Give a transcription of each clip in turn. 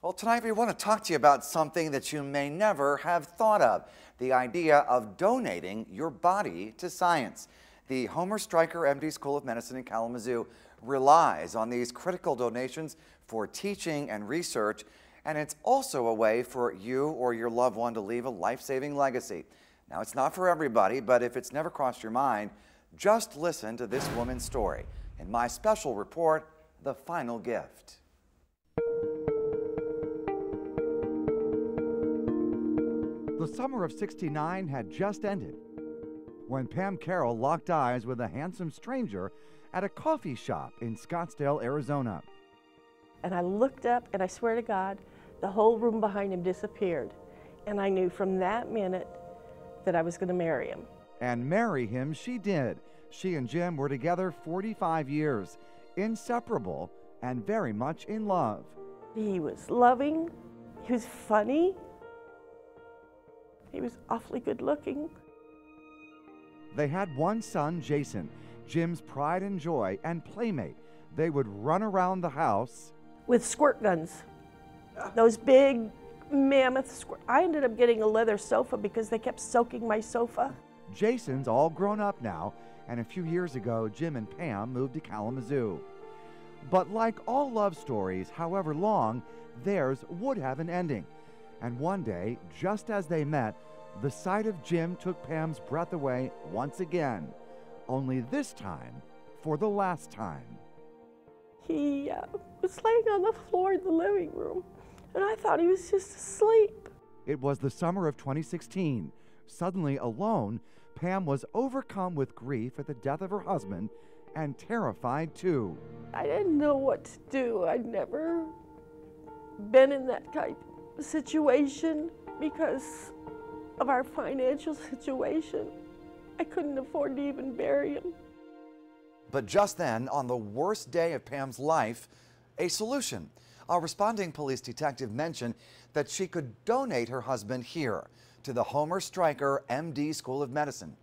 Well, tonight we want to talk to you about something that you may never have thought of, the idea of donating your body to science. The Homer Stryker MD School of Medicine in Kalamazoo relies on these critical donations for teaching and research, and it's also a way for you or your loved one to leave a life-saving legacy. Now, it's not for everybody, but if it's never crossed your mind, just listen to this woman's story in my special report, The Final Gift. The summer of '69 had just ended when Pam Carroll locked eyes with a handsome stranger at a coffee shop in Scottsdale, Arizona. And I looked up, and I swear to God, the whole room behind him disappeared. And I knew from that minute that I was going to marry him. And marry him she did. She and Jim were together 45 years, inseparable and very much in love. He was loving, he was funny, he was awfully good looking. They had one son, Jason, Jim's pride and joy and playmate. They would run around the house with squirt guns, those big mammoth squirt. I ended up getting a leather sofa because they kept soaking my sofa. Jason's all grown up now, and a few years ago, Jim and Pam moved to Kalamazoo. But like all love stories, however long, theirs would have an ending. And one day, just as they met, the sight of Jim took Pam's breath away once again, only this time for the last time. He was laying on the floor in the living room, and I thought he was just asleep. It was the summer of 2016. Suddenly alone, Pam was overcome with grief at the death of her husband and terrified too. I didn't know what to do. I'd never been in that type of situation because of our financial situation. I couldn't afford to even bury him. But just then, on the worst day of Pam's life, a solution. A responding police detective mentioned that she could donate her husband here to the Homer Stryker MD School of Medicine.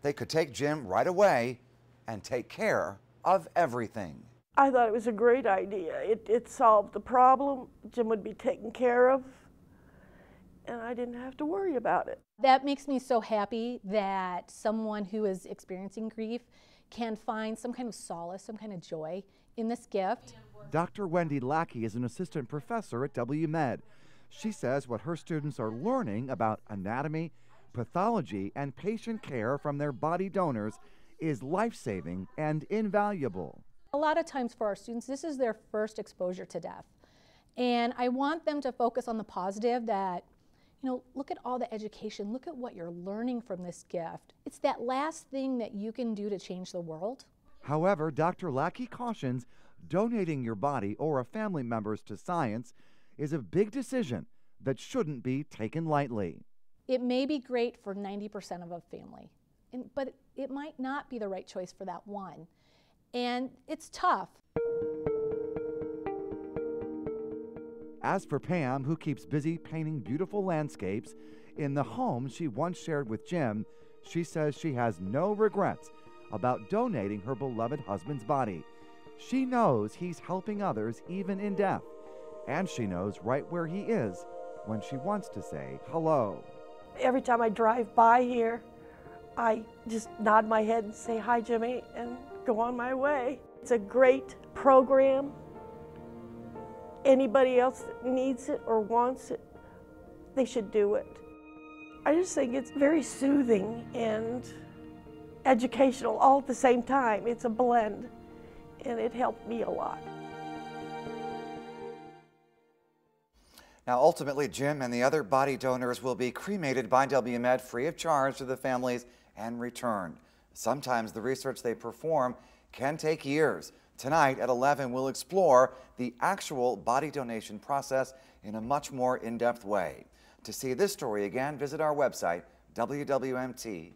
They could take Jim right away and take care of everything. I thought it was a great idea. It solved the problem. Jim would be taken care of, and I didn't have to worry about it. That makes me so happy that someone who is experiencing grief can find some kind of solace, some kind of joy in this gift. Dr. Wendy Lackey is an assistant professor at WMed. She says what her students are learning about anatomy, pathology, and patient care from their body donors is life-saving and invaluable. A lot of times for our students, this is their first exposure to death. And I want them to focus on the positive that, you know, look at all the education, look at what you're learning from this gift. It's that last thing that you can do to change the world. However, Dr. Lackey cautions donating your body or a family member's to science is a big decision that shouldn't be taken lightly. It may be great for 90% of a family, but it might not be the right choice for that one. And it's tough. As for Pam, who keeps busy painting beautiful landscapes in the home she once shared with Jim, she says she has no regrets about donating her beloved husband's body. She knows he's helping others even in death, and she knows right where he is when she wants to say hello. Every time I drive by here, I just nod my head and say, "Hi, Jimmy," and go on my way. It's a great program. Anybody else that needs it or wants it, they should do it. I just think it's very soothing and educational all at the same time. It's a blend, and it helped me a lot. Now, ultimately, Jim and the other body donors will be cremated by WMed free of charge to the families and returned. Sometimes the research they perform can take years. Tonight at 11, we'll explore the actual body donation process in a much more in-depth way. To see this story again, visit our website, wwmt.com.